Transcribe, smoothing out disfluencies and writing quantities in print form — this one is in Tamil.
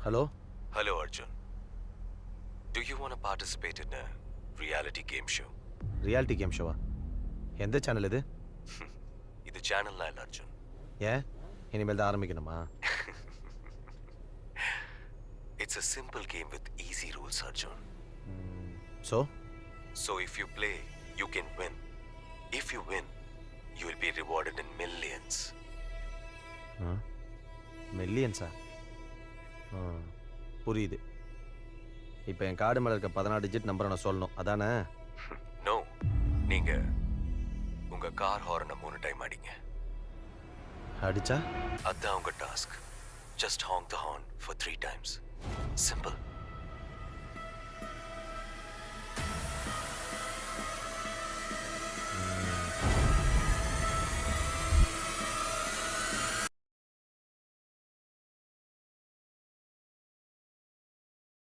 Hello Hello, Arjun. Do you want to participate in a reality game show? Reality game ஷோவா? எந்த சேனல் இது? இது சேனல்லாம் இல்லை அர்ஜுன். ஏன் இனிமேல் தான் ஆரம்பிக்கணுமா? It's a simple game with easy rules, Arjun. So So if you play, you can win. If you win, you will be rewarded in millions. மில்லியன்ஸா? புரியுது. இப்போ என் கார்டு மேலே இருக்க 14 டிஜிட் நம்பரை நான் சொல்லணும் அதானே? No. நீங்க உங்க கார் ஹார்னை 3 டைம் அடிங்க. அடிச்சா? அதான் உங்க task. Just honk the horn for 3 times. Simple.